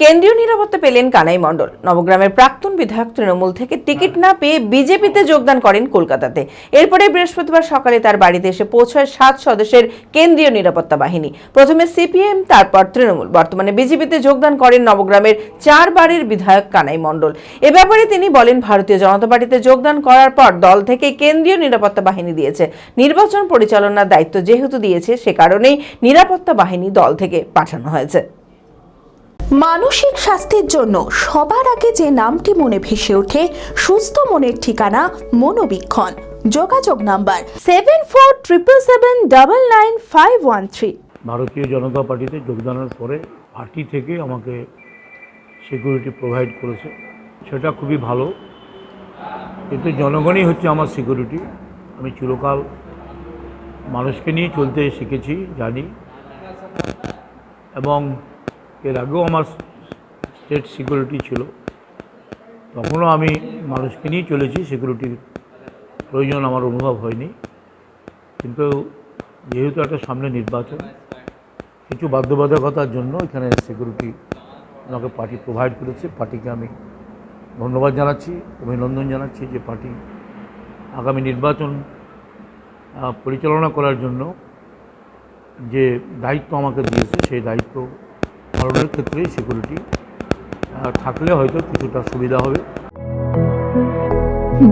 কেন্দ্রীয় নিরাপত্তা পেলেন কানাই মণ্ডল। নবগ্রামের প্রাক্তন বিধায়ক তৃণমূল থেকে টিকিট না পেয়ে বিজেপিতে যোগদান করেন কলকাতাতে। এরপরে বৃহস্পতিবার সকালে তার বাড়িতে এসে পৌঁছয় 7 সদস্যের কেন্দ্রীয় নিরাপত্তা বাহিনী। প্রথমে সিপিএম, তারপর তৃণমূল। বর্তমানে বিজেপিতে যোগদান করেন নবগ্রামের 4 বারের বিধায়ক কানাই মণ্ডল। এ ব্যাপারে তিনি বলেন, ভারতীয় জনতা পার্টিতে যোগদান করার পর দল থেকে কেন্দ্রীয় নিরাপত্তা বাহিনী দিয়েছে। নির্বাচন পরিচালনার দায়িত্ব যেহেতু দিয়েছে, সে কারণেই নিরাপত্তা বাহিনী দল থেকে পাঠানো হয়েছে। মানসিক স্বাস্থ্যের জন্য সবার আগে যে নামটি মনে ভেসে ওঠে, সুস্থ মনের ঠিকানা মনোবীক্ষণ। যোগাযোগ নাম্বার 7477799513। ভারতীয় জনতা পার্টিতে যোগদানের পরে পার্টি থেকে আমাকে সিকিউরিটি প্রোভাইড করেছে, সেটা খুবই ভালো। কিন্তু জনগণই হচ্ছে আমার সিকিউরিটি। আমি চিরকাল মানুষকে নিয়ে চলতে শিখেছি, জানি, এবং এর আগেও আমার স্টেট সিকিউরিটি ছিল, তখনও আমি মানুষকে নিয়ে চলেছি। সিকিউরিটির প্রয়োজন আমার অনুভব হয়নি। কিন্তু যেহেতু একটা সামনে নির্বাচন, কিছু বাধ্যবাধকতার জন্য এখানে সিকিউরিটি আমাকে পার্টি প্রোভাইড করেছে। পার্টিকে আমি ধন্যবাদ জানাচ্ছি, অভিনন্দন জানাচ্ছি যে পার্টি আগামী নির্বাচন পরিচালনা করার জন্য যে দায়িত্ব আমাকে দিয়েছে, সেই দায়িত্ব পালনের ক্ষেত্রেই সিকিউরিটি থাকলে হয়তো কিছুটা সুবিধা হবে।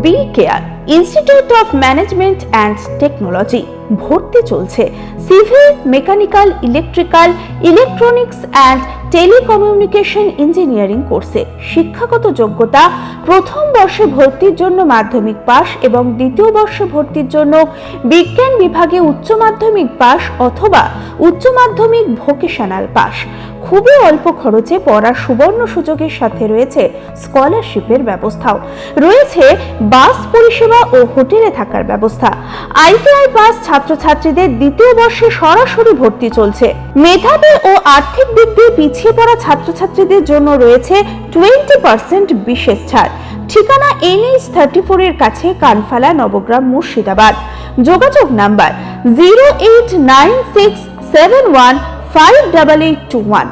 B care institute of management and technology ভর্তি চলছে civil, mechanical, electrical, electronics and telecommunication engineering কোর্সে। শিক্ষাগত যোগ্যতা: প্রথম বর্ষে ভর্তির জন্য মাধ্যমিক পাস এবং দ্বিতীয় বর্ষে ভর্তির জন্য বিজ্ঞান বিভাগে উচ্চ মাধ্যমিক পাস অথবা উচ্চ মাধ্যমিক ভোকেশনাল পাস। খুবই অল্প খরচে পড়ার সুবর্ণ সুযোগের সাথে রয়েছে স্কলারশিপের ব্যবস্থাও। রয়েছে বাস পরিষেবা ও হোটেলে থাকার ব্যবস্থা। আইটিআই পাস ছাত্রছাত্রীদের দ্বিতীয় বর্ষে সরাসরি ভর্তি চলছে। মেধাবী ও আর্থিক দিক দিয়ে পিছিয়ে পড়া ছাত্রছাত্রীদের জন্য রয়েছে 20% বিশেষ ছাড়। ঠিকানা NH 34 এর কাছে, কানফালা, নবগ্রাম, মুর্শিদাবাদ। যোগাযোগ নাম্বার 08967158821।